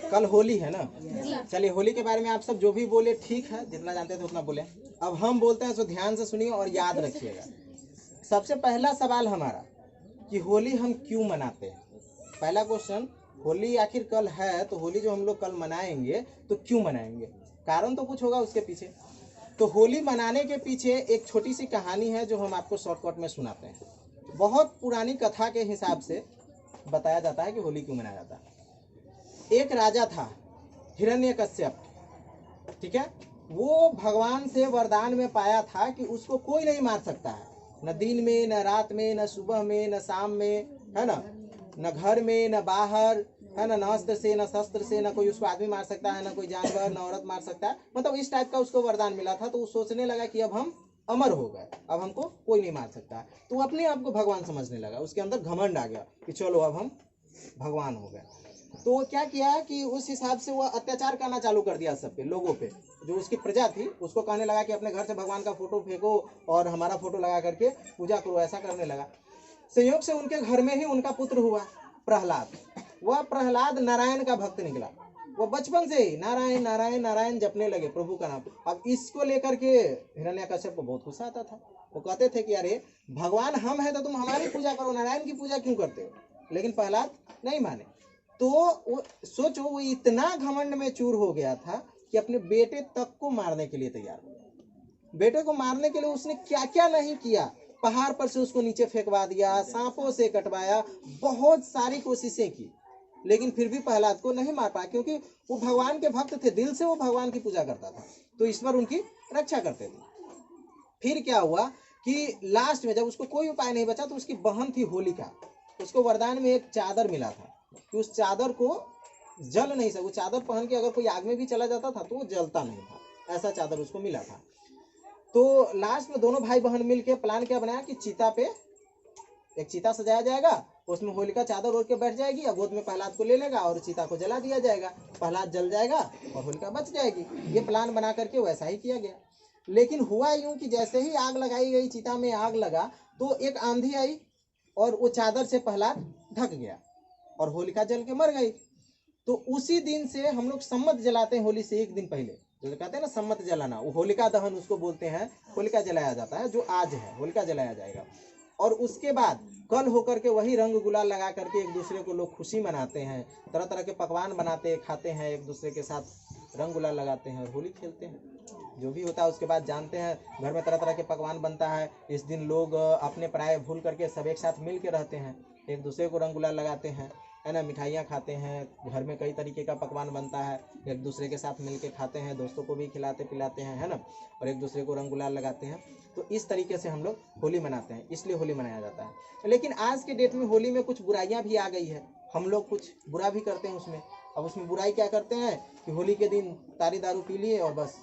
कल होली है ना। चलिए होली के बारे में आप सब जो भी बोले ठीक है, जितना जानते थे उतना बोले। अब हम बोलते हैं, सो ध्यान से सुनिए और याद रखिएगा। सबसे पहला सवाल हमारा कि होली हम क्यों मनाते हैं। पहला क्वेश्चन, होली आखिर कल है तो होली जो हम लोग कल मनाएंगे तो क्यों मनाएंगे, कारण तो कुछ होगा उसके पीछे। तो होली मनाने के पीछे एक छोटी सी कहानी है जो हम आपको शॉर्टकट में सुनाते हैं। बहुत पुरानी कथा के हिसाब से बताया जाता है कि होली क्यों मनाया जाता है। एक राजा था हिरण्यकश्यप, ठीक है। वो भगवान से वरदान में पाया था कि उसको कोई नहीं मार सकता है, न दिन में न रात में न सुबह में न शाम में, है ना, न घर में न बाहर, है ना, न अस्त्र से न शस्त्र से, न कोई उसको आदमी मार सकता है, न कोई जानवर न औरत मार सकता है। मतलब इस टाइप का उसको वरदान मिला था। तो वो सोचने लगा कि अब हम अमर हो गए, अब हमको कोई नहीं मार सकता। तो वो अपने आप को भगवान समझने लगा, उसके अंदर घमंड आ गया कि चलो अब हम भगवान हो गए। तो वो क्या किया कि उस हिसाब से वो अत्याचार करना चालू कर दिया सब पे, लोगों पे। जो उसकी प्रजा थी उसको कहने लगा कि अपने घर से भगवान का फोटो फेंको और हमारा फोटो लगा करके पूजा करो, ऐसा करने लगा। संयोग से उनके घर में ही उनका पुत्र हुआ प्रहलाद। वह प्रहलाद नारायण का भक्त निकला। वो बचपन से ही नारायण नारायण नारायण जपने लगे प्रभु का नाम। अब इसको लेकर के हिरण्यकश्यप को बहुत गुस्सा आता था। वो कहते थे कि अरे भगवान हम हैं तो तुम हमारी पूजा करो, नारायण की पूजा क्यों करते हो। लेकिन प्रहलाद नहीं माने। तो वो सोचो, वो इतना घमंड में चूर हो गया था कि अपने बेटे तक को मारने के लिए तैयार हो गया। बेटे को मारने के लिए उसने क्या क्या नहीं किया। पहाड़ पर से उसको नीचे फेंकवा दिया, सांपों से कटवाया, बहुत सारी कोशिशें की, लेकिन फिर भी प्रहलाद को नहीं मार पाया, क्योंकि वो भगवान के भक्त थे, दिल से वो भगवान की पूजा करता था, तो ईश्वर उनकी रक्षा करते थे। फिर क्या हुआ कि लास्ट में जब उसको कोई उपाय नहीं बचा तो उसकी बहन थी होलिका, उसको वरदान में एक चादर मिला था कि उस चादर को जल नहीं सके। वो चादर पहन के अगर कोई आग में भी चला जाता था तो वो जलता नहीं था, ऐसा चादर उसको मिला था। तो लास्ट में दोनों भाई बहन मिलके प्लान क्या बनाया कि चीता पे एक चीता सजाया जाएगा, उसमें होलिका चादर ओढ़ के बैठ जाएगी, गोद में प्रहलाद को ले लेगा और चीता को जला दिया जाएगा। प्रहलाद जल जाएगा और होलिका बच जाएगी। ये प्लान बना करके वैसा ही किया गया। लेकिन हुआ यूं कि जैसे ही आग लगाई गई, चीता में आग लगा, तो एक आंधी आई और वो चादर से प्रहलाद ढक गया और होलिका जल के मर गई। तो उसी दिन से हम लोग सम्मत जलाते हैं, होली से एक दिन पहले, जो कहते हैं ना सम्मत जलाना, वो होलिका दहन उसको बोलते हैं। होलिका जलाया जाता है, जो आज है होलिका जलाया जाएगा। और उसके बाद कल होकर के वही रंग गुलाल लगा करके एक दूसरे को लोग खुशी मनाते हैं, तरह तरह के पकवान बनाते हैं, खाते हैं, एक दूसरे के साथ रंग गुलाल लगाते हैं और होली खेलते हैं। जो भी होता है उसके बाद जानते हैं, घर में तरह तरह के पकवान बनता है। इस दिन लोग अपने पराये भूल करके सब एक साथ मिल के रहते हैं, एक दूसरे को रंग गुलाल लगाते हैं, है ना, मिठाइयाँ खाते हैं। घर में कई तरीके का पकवान बनता है, एक दूसरे के साथ मिल के खाते हैं, दोस्तों को भी खिलाते पिलाते हैं, है ना, और एक दूसरे को रंग गुलाल लगाते हैं। तो इस तरीके से हम लोग होली मनाते हैं, इसलिए होली मनाया जाता है। लेकिन आज के डेट में होली में कुछ बुराइयां भी आ गई है, हम लोग कुछ बुरा भी करते हैं उसमें। अब उसमें बुराई क्या करते हैं कि होली के दिन तारी दारू पी लिए और बस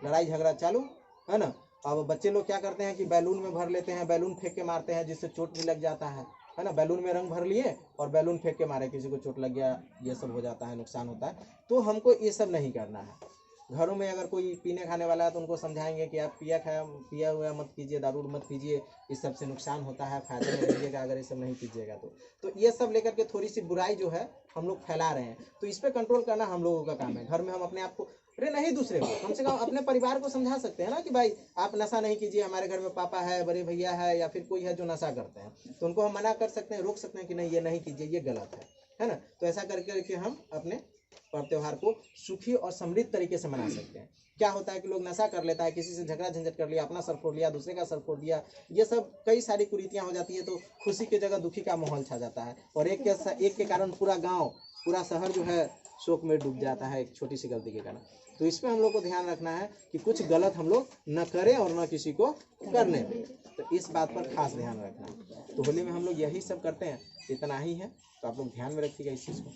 लड़ाई झगड़ा चालू, है ना। अब बच्चे लोग क्या करते हैं कि बैलून में भर लेते हैं, बैलून फेंक के मारते हैं, जिससे चोट भी लग जाता है ना। बैलून में रंग भर लिए और बैलून फेंक के मारे, किसी को चोट लग गया, ये सब हो जाता है, नुकसान होता है। तो हमको ये सब नहीं करना है। घरों में अगर कोई पीने खाने वाला है तो उनको समझाएंगे कि आप पिया हुआ मत कीजिए, दारू मत पीजिए, इस सब से नुकसान होता है, फायदे में रहिएगा अगर ये सब नहीं पीजिएगा तो ये सब लेकर के थोड़ी सी बुराई जो है हम लोग फैला रहे हैं। तो इस पर कंट्रोल करना हम लोगों का काम है। घर में हम अपने आप को, अरे नहीं दूसरे को, कम से कम अपने परिवार को समझा सकते हैं ना कि भाई आप नशा नहीं कीजिए। हमारे घर में पापा है, बड़े भैया है, या फिर कोई है जो नशा करते हैं, तो उनको हम मना कर सकते हैं, रोक सकते हैं कि नहीं ये नहीं कीजिए, ये गलत है ना। तो ऐसा करके हम अपने पर्व त्योहार को सुखी और समृद्ध तरीके से मना सकते हैं। क्या होता है कि लोग नशा कर लेता है, किसी से झगड़ा झंझट कर लिया, अपना सर फोड़ लिया, दूसरे का सर फोड़ दिया, ये सब कई सारी कुरीतियां हो जाती है। तो खुशी की जगह दुखी का माहौल छा जाता है और एक के कारण पूरा गांव, पूरा शहर जो है शोक में डूब जाता है एक छोटी सी गलती के कारण। तो इसमें हम लोग को ध्यान रखना है कि कुछ गलत हम लोग न करें और न किसी को करने दें। तो इस बात पर खास ध्यान रखना। तो होली में हम लोग यही सब करते हैं, इतना ही है। तो आप लोग ध्यान में रखिएगा इस चीज़ को।